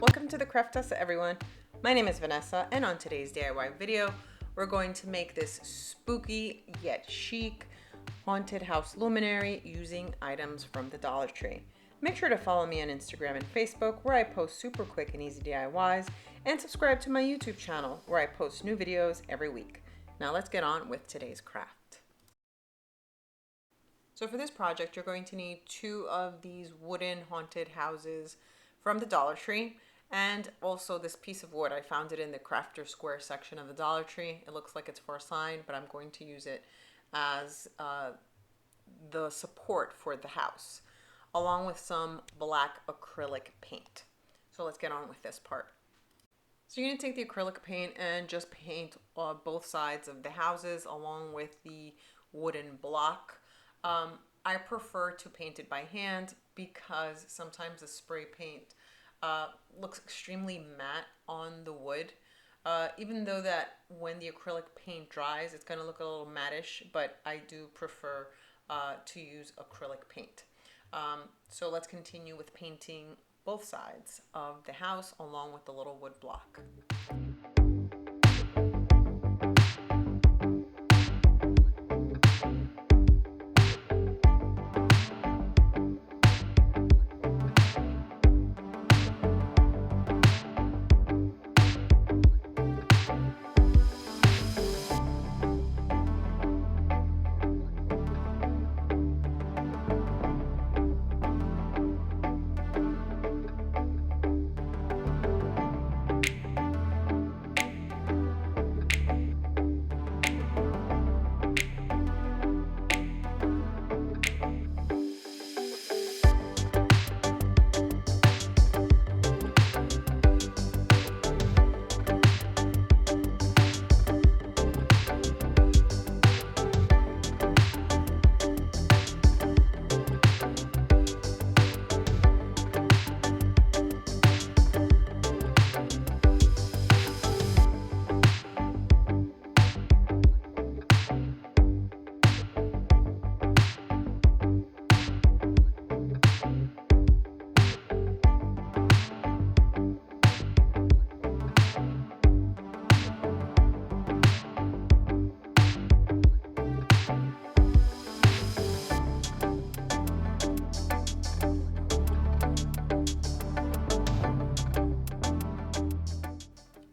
Welcome to the Craftessa, everyone. My name is Vanessa, and on today's DIY video, we're going to make this spooky yet chic haunted house luminary using items from the Dollar Tree. Make sure to follow me on Instagram and Facebook, where I post super quick and easy DIYs, and subscribe to my YouTube channel, where I post new videos every week. Now let's get on with today's craft. So for this project, you're going to need 2 of these wooden haunted houses from the Dollar Tree, and also this piece of wood. I found it in the crafter square section of the Dollar Tree. It looks like it's for a sign, but I'm going to use it as the support for the house, along with some black acrylic paint. So let's get on with this part. So you're going to take the acrylic paint and just paint both sides of the houses along with the wooden block. I prefer to paint it by hand because sometimes the spray paint looks extremely matte on the wood. Even though that when the acrylic paint dries, it's going to look a little mattish, but I do prefer to use acrylic paint. So let's continue with painting both sides of the house along with the little wood block.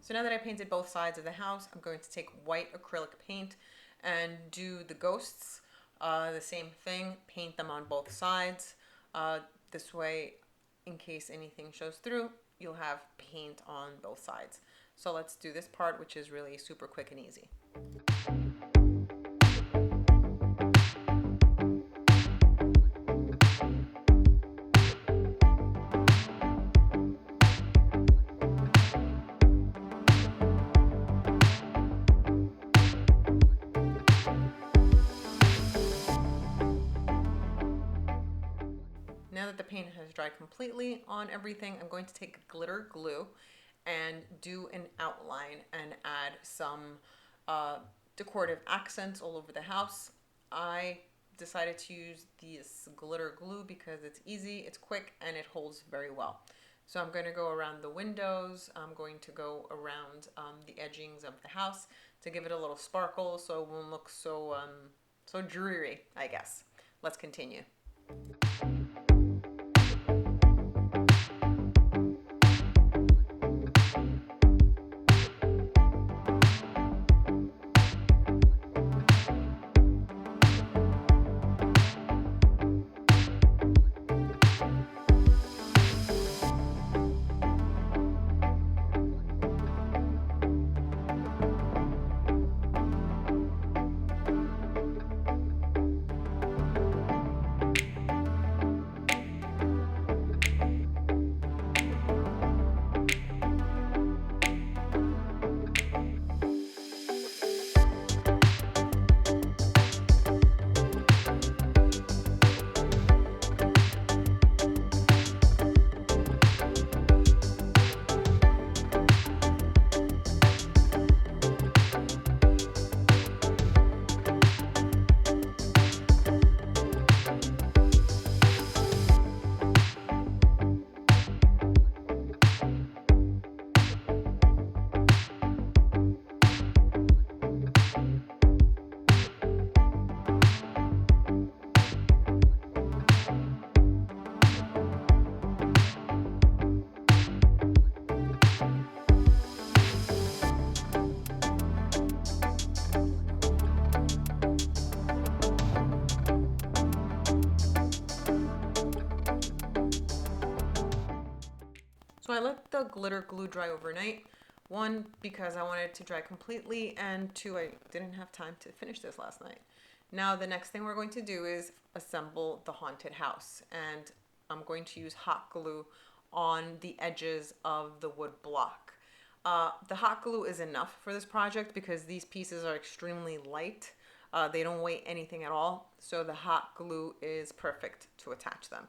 So now that I painted both sides of the house, I'm going to take white acrylic paint and do the ghosts. The same thing, paint them on both sides. This way, in case anything shows through, you'll have paint on both sides. So let's do this part, which is really super quick and easy. Now that the paint has dried completely on everything, I'm going to take glitter glue and do an outline and add some decorative accents all over the house. I decided to use this glitter glue because it's easy, it's quick, and it holds very well. So I'm going to go around the windows. I'm going to go around the edgings of the house to give it a little sparkle so it won't look so dreary, I guess. Let's continue. So I let the glitter glue dry overnight. One, because I wanted it to dry completely, and two, I didn't have time to finish this last night. Now the next thing we're going to do is assemble the haunted house, and I'm going to use hot glue on the edges of the wood block. The hot glue is enough for this project because these pieces are extremely light. They don't weigh anything at all, so the hot glue is perfect to attach them.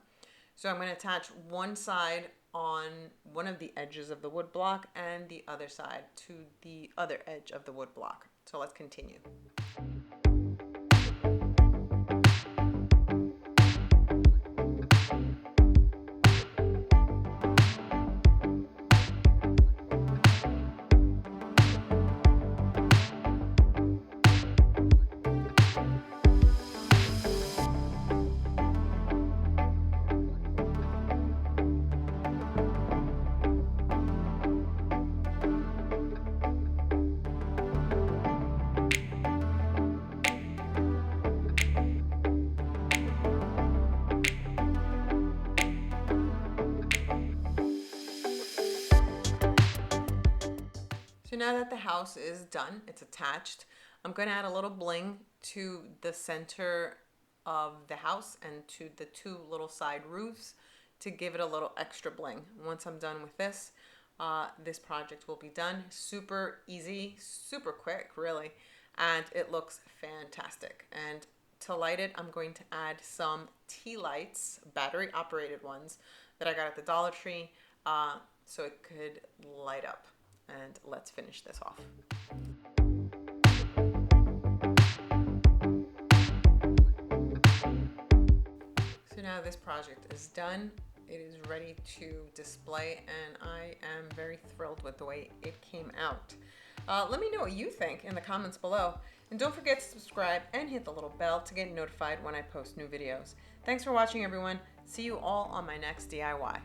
So I'm going to attach one side on one of the edges of the wood block and the other side to the other edge of the wood block. So let's continue. So now that the house is done, it's attached, I'm going to add a little bling to the center of the house and to the two little side roofs to give it a little extra bling. Once I'm done with this, this project will be done. Super easy, super quick, really, and it looks fantastic. And to light it, I'm going to add some tea lights, battery operated ones that I got at the Dollar Tree, so it could light up. And let's finish this off. So now this project is done. It is ready to display, and I am very thrilled with the way it came out. Let me know what you think in the comments below. And don't forget to subscribe and hit the little bell to get notified when I post new videos. Thanks for watching, everyone. See you all on my next DIY.